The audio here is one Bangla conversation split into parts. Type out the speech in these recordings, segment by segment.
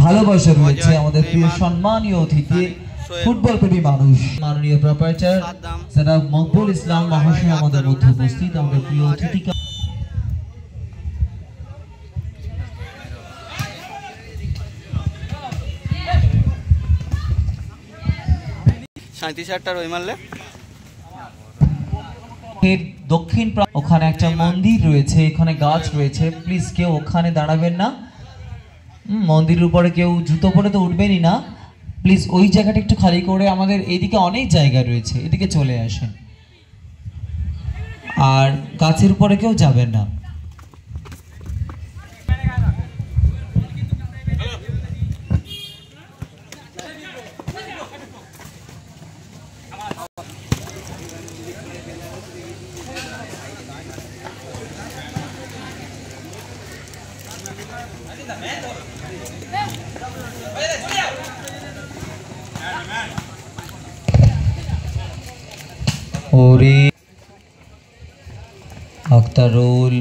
ভালোবাসা রয়েছে আমাদের প্রিয় সম্মানীয় অতিথি ফুটবল প্রেমী মানুষ মাননীয় প্রোপাইটার জনাব মকবুল ইসলাম মহাশয় আমাদের মধ্যে উপস্থিত আমাদের প্রিয় অতিথি দক্ষিণ ওখানে একটা মন্দির রয়েছে এখানে গাছ রয়েছে প্লিজ কেউ ওখানে দাঁড়াবেন না মন্দিরের উপরে কেউ জুতো পরে তো উঠবেনই না প্লিজ ওই জায়গাটা একটু খালি করে আমাদের এইদিকে অনেক জায়গা রয়েছে এদিকে চলে আসেন আর গাছের উপরে কেউ যাবেন না আক্তারুল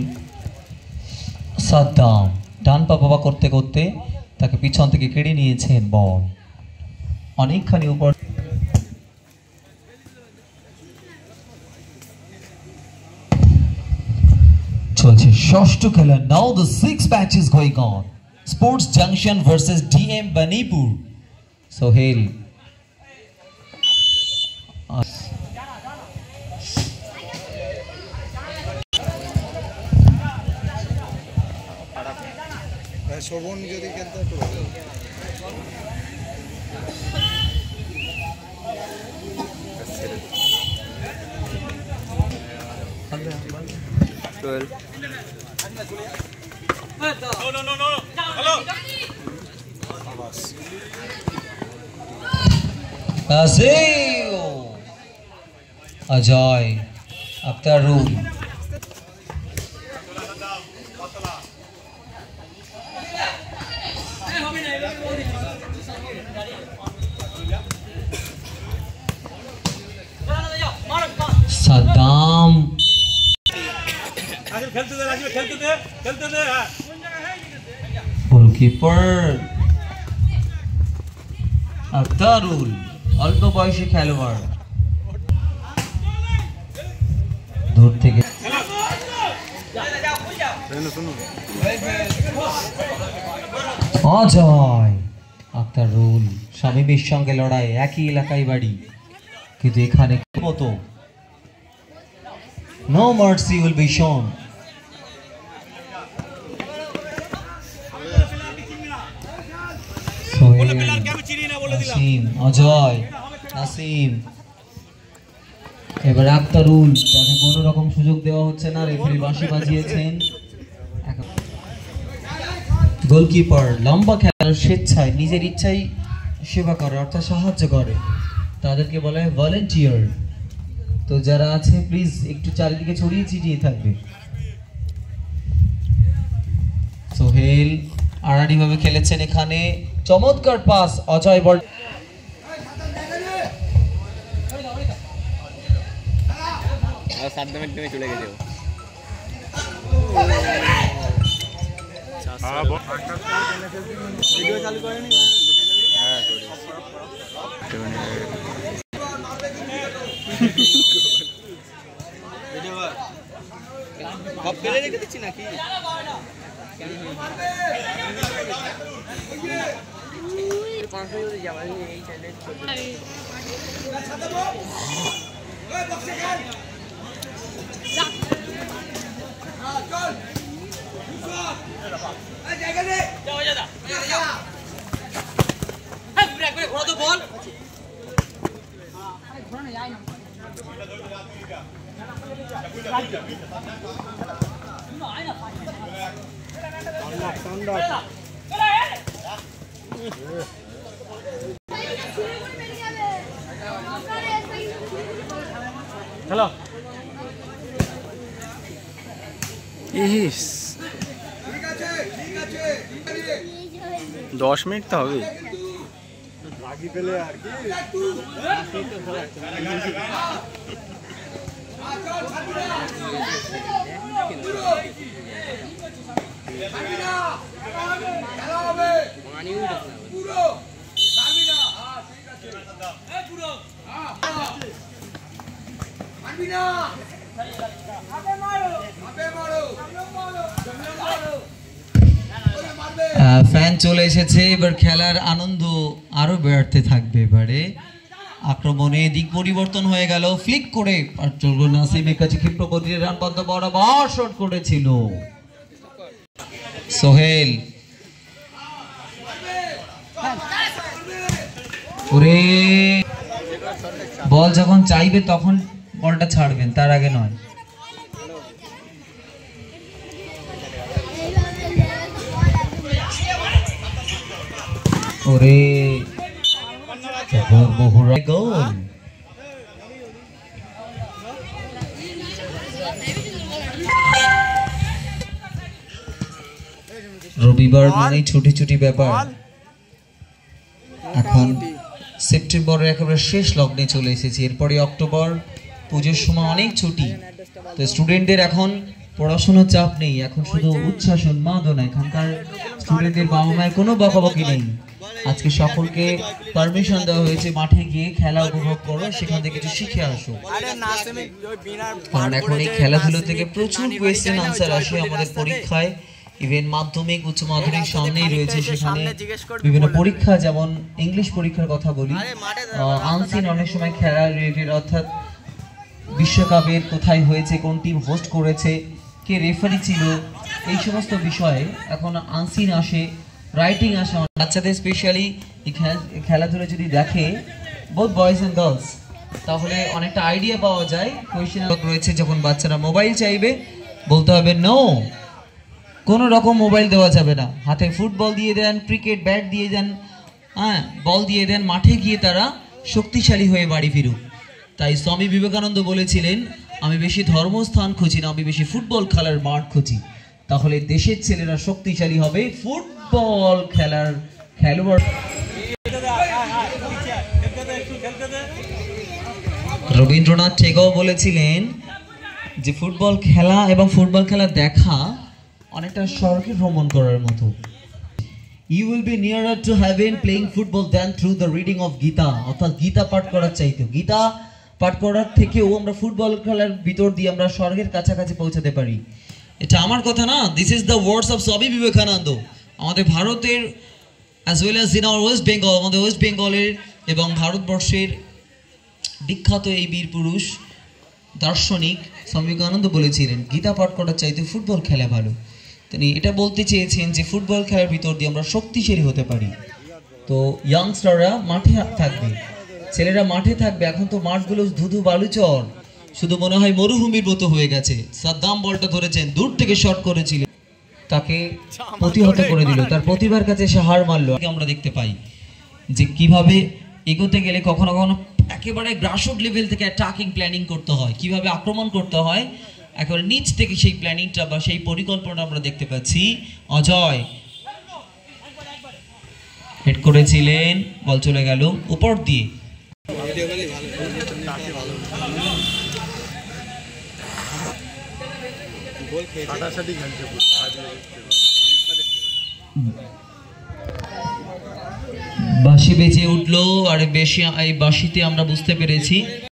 সাদ্দাম ডান পা বাবা করতে করতে তাকে পিছন থেকে কেড়ে নিয়েছেন বল অনেকখানি উপর চলছে ষষ্ঠ খেলা নাও the 6 matches going on Sports Junction versus DM Banipur Sohail Shobhan যদি খেলতে একটু ভালো Ajay Akhtarul Saddam goalkeeper Akhtarul অল্প বয়সী খেলোয়াড় দূর থেকে অজয় আখতারুল শামীমের সঙ্গে লড়াই একই এলাকায় বাড়ি কিন্তু এখানে মতো no mercy will be shown Nasim Ajay Nasim এবার আখতারুল তাকে কোনো রকম সুযোগ দেওয়া হচ্ছে না রেফারি বাঁশি বাজিয়েছেন গোলকিপার লম্বা খেলার স্বেচ্ছায় নিজের ইচ্ছায় সেবা করে অর্থাৎ সাহায্য করে তাদেরকে বলা হয় ভলেন্টিয়ার তো যারা আছে প্লিজ একটু চারিদিকে ছড়িয়ে ছিটিয়ে থাকবে সোহেল আড়াআড়ি ভাবে খেলেছেন এখানে চমৎকার পাস অজয় বল সাদ্দামের টিমে চলে গেছে ভিডিও চালু করেনি হ্যাঁ সব ফেলে রেখে দিচ্ছি নাকি হ্যালো 10 মিনিট তো হবে বাকি পেলে আর কি ফ্যান চলে এসেছে, এবার খেলার আনন্দ আরো বাড়তে থাকবে। এবারে আক্রমণে দিক পরিবর্তন হয়ে গেল, ফ্লিক করে নাসিমের কাছে ক্ষিপ্র গতিতে রান পন্থা বরাবর শট করেছিল সোহেল। ওরে বল যখন চাইবে তখন বলটা ছাড়বেন, তার আগে নয়। ওরে গোল। রবিবার মানে ছুটি ছুটি ব্যাপার। এখন সেপ্টেম্বরের একেবারে শেষ লগ্নে চলে এসেছি, এরপরে অক্টোবর, পুজোর সময় অনেক ছুটি। তো স্টুডেন্টদের এখন পড়াশোনার চাপ নেই, এখন শুধু উচ্ছ্বাস উন্মাদনা। এখানকার স্টুডেন্টদের বাবা মায়ের কোনো বকাবকি নেই। আজকে সকলকে পারমিশন দেওয়া হয়েছে মাঠে গিয়ে খেলা উপভোগ করো, সেখান থেকে কিছু শিখে আসো। কারণ এখন এই খেলাধুলো থেকে প্রচুর কোয়েশ্চেন আনসার আসে আমাদের পরীক্ষায়। ইভেন মাধ্যমিক উচ্চ মাধ্যমিক সামনেই রয়েছে, সেখানে বিভিন্ন পরীক্ষা, যেমন ইংলিশ পরীক্ষার কথা বলি, আনসিন অনেক সময় খেলা রিলেটেড, অর্থাৎ বিশ্বকাপের কোথায় হয়েছে, কোন টিম হোস্ট করেছে, কে রেফারি ছিল, এই সমস্ত বিষয়ে এখন আনসিন আসে, রাইটিং আসে। বাচ্চাদের স্পেশালি খেলাধুলা যদি দেখে, বোথ বয়েজ অ্যান্ড গার্লস, তাহলে অনেকটা আইডিয়া পাওয়া যায়। কোয়েশ্চেন রয়েছে, যখন বাচ্চারা মোবাইল চাইবে বলতে হবে নো, কোনো রকম মোবাইল দেওয়া যাবে না। হাতে ফুটবল দিয়ে দেন, ক্রিকেট ব্যাট দিয়ে দেন, হ্যাঁ বল দিয়ে দেন, মাঠে গিয়ে তারা শক্তিশালী হয়ে বাড়ি ফিরুক। তাই স্বামী বিবেকানন্দ বলেছিলেন, আমি বেশি ধর্মস্থান খুঁজি না, আমি বেশি ফুটবল খেলার মাঠ খুঁজি। তাহলে দেশের ছেলেরা শক্তিশালী হবে, ফুটবল খেলার খেলোয়াড়। রবীন্দ্রনাথ টেগোর বলেছিলেন যে ফুটবল খেলা এবং ফুটবল খেলা দেখা অনেকটা স্বর্গে ভ্রমণ করার মতো। You will be nearer to heaven playing football than through the reading of Gita, অর্থাৎ গীতা পাঠ করার চাইতে, গীতা পাঠ করার থেকেও আমরা ফুটবল খেলার ভিতর দিয়ে আমরা স্বর্গের কাছাকাছি পৌঁছাতে পারি। এটা আমার কথা না, this is the words of Swami Vivekananda. আমাদের ভারতের as well as in our West Bengal, আমাদের ওয়েস্ট বেঙ্গলের এবং ভারতবর্ষের বিখ্যাত এই বীর পুরুষ দার্শনিক স্বামী বিবেকানন্দ বলেছিলেন, গীতা পাঠ করার চাইতে ফুটবল খেলা ভালো। তিনি এটা বলতে চেয়েছেন যে ফুটবল খেলার ভিতর দিয়ে আমরা শক্তিশালী হতে পারি। তো ইয়াংস্টাররা মাঠে থাকবে, ছেলেরা মাঠে থাকবে। এখন তো মাঠগুলো ধুধু বালুচর, শুধু মনে হয় মরুভূমির মতো হয়ে গেছে। সাদ্দাম বলটা ধরেছেন, দূর থেকে শট করেছিলেন, তাকে প্রতিহত করে দিল, তার প্রতিভার কাছে সে হার মারলো। আমরা দেখতে পাই যে কিভাবে এগোতে গেলে কখনো কখনো একেবারে গ্রাসরুট লেভেল থেকে অ্যাটাকিং প্ল্যানিং করতে হয়, কিভাবে আক্রমণ করতে হয়, একেবারে নিচ থেকে সেই প্ল্যানিংটা বা সেই পরিকল্পনা আমরা দেখতে পাচ্ছি। অজয় হেড করেছিলেন, বল চলে গেল উপর দিয়ে। বাঁশি বেজে উঠলো, আর বেশি এই বাঁশিতে আমরা বুঝতে পেরেছি